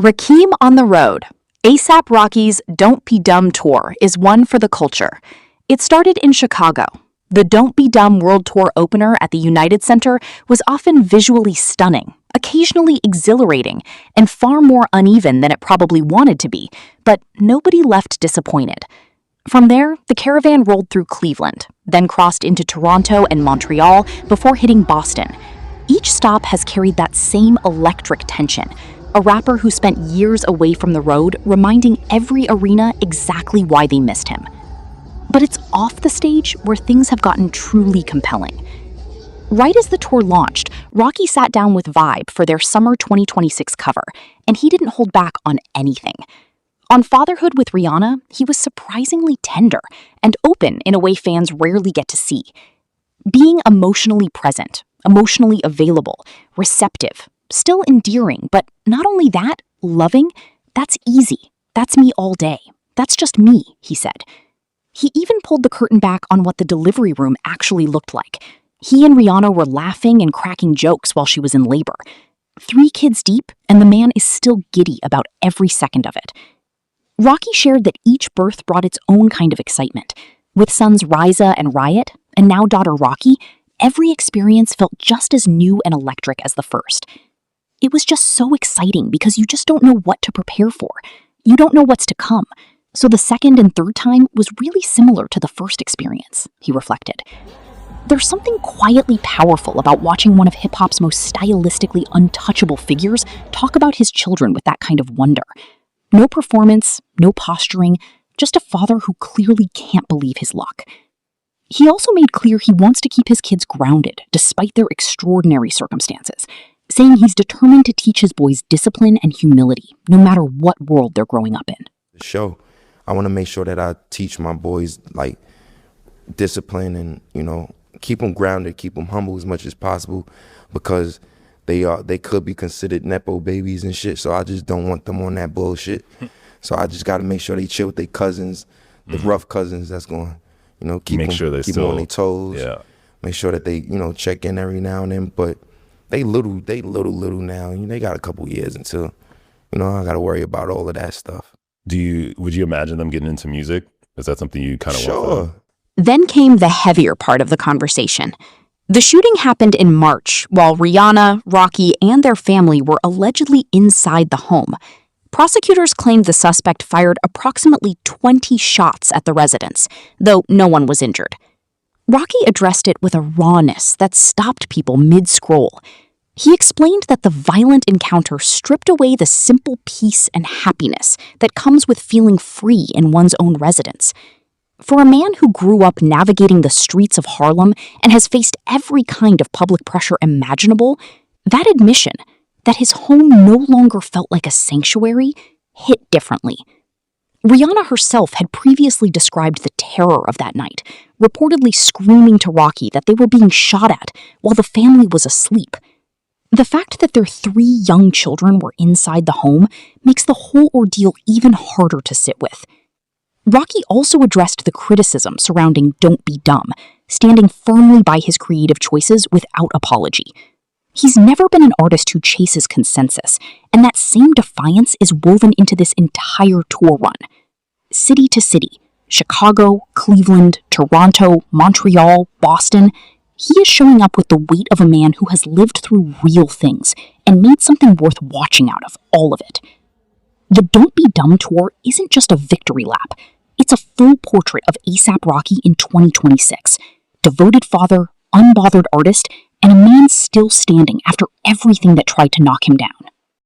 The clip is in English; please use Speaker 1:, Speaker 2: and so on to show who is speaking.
Speaker 1: Rakim on the road. A$AP Rocky's Don't Be Dumb tour is one for the culture. It started in Chicago. The Don't Be Dumb World Tour opener at the United Center was often visually stunning, occasionally exhilarating, and far more uneven than it probably wanted to be, but nobody left disappointed. From there, the caravan rolled through Cleveland, then crossed into Toronto and Montreal before hitting Boston. Each stop has carried that same electric tension, a rapper who spent years away from the road reminding every arena exactly why they missed him. But it's off the stage where things have gotten truly compelling. Right as the tour launched, Rocky sat down with Vibe for their summer 2026 cover, and he didn't hold back on anything. On Fatherhood with Rihanna, he was surprisingly tender and open in a way fans rarely get to see. Being emotionally present, emotionally available, receptive, still endearing, but not only that, loving, that's easy. That's me all day. That's just me, he said. He even pulled the curtain back on what the delivery room actually looked like. He and Rihanna were laughing and cracking jokes while she was in labor. 3 kids deep, and the man is still giddy about every second of it. Rocky shared that each birth brought its own kind of excitement. With sons Riza and Riot, and now daughter Rocky, every experience felt just as new and electric as the first. It was just so exciting because you just don't know what to prepare for. You don't know what's to come. So the second and third time was really similar to the first experience, he reflected. There's something quietly powerful about watching one of hip-hop's most stylistically untouchable figures talk about his children with that kind of wonder. No performance, no posturing, just a father who clearly can't believe his luck. He also made clear he wants to keep his kids grounded despite their extraordinary circumstances, saying he's determined to teach his boys discipline and humility, no matter what world they're growing up in.
Speaker 2: The show, I want to make sure that I teach my boys like discipline and, keep them grounded, keep them humble as much as possible, because they could be considered Nepo babies and shit. So I just don't want them on that bullshit. So I just got to make sure they chill with their cousins, the rough cousins that's going, keep them on their toes.
Speaker 3: Yeah.
Speaker 2: Make sure that they, check in every now and then. But they little now. They got a couple years until, I got to worry about all of that stuff.
Speaker 3: Would you imagine them getting into music? Is that something you kind of want?
Speaker 2: Sure.
Speaker 1: Then came the heavier part of the conversation. The shooting happened in March, while Rihanna, Rocky, and their family were allegedly inside the home. Prosecutors claimed the suspect fired approximately 20 shots at the residence, though no one was injured. Rocky addressed it with a rawness that stopped people mid-scroll. He explained that the violent encounter stripped away the simple peace and happiness that comes with feeling free in one's own residence. For a man who grew up navigating the streets of Harlem and has faced every kind of public pressure imaginable, that admission that his home no longer felt like a sanctuary hit differently. Rihanna herself had previously described the terror of that night, reportedly screaming to Rocky that they were being shot at while the family was asleep. The fact that their 3 young children were inside the home makes the whole ordeal even harder to sit with. Rocky also addressed the criticism surrounding Don't Be Dumb, standing firmly by his creative choices without apology. He's never been an artist who chases consensus, and that same defiance is woven into this entire tour run. City to city, Chicago, Cleveland, Toronto, Montreal, Boston, he is showing up with the weight of a man who has lived through real things and made something worth watching out of all of it. The Don't Be Dumb tour isn't just a victory lap. It's a full portrait of A$AP Rocky in 2026. Devoted father, unbothered artist, and a man still standing after everything that tried to knock him down.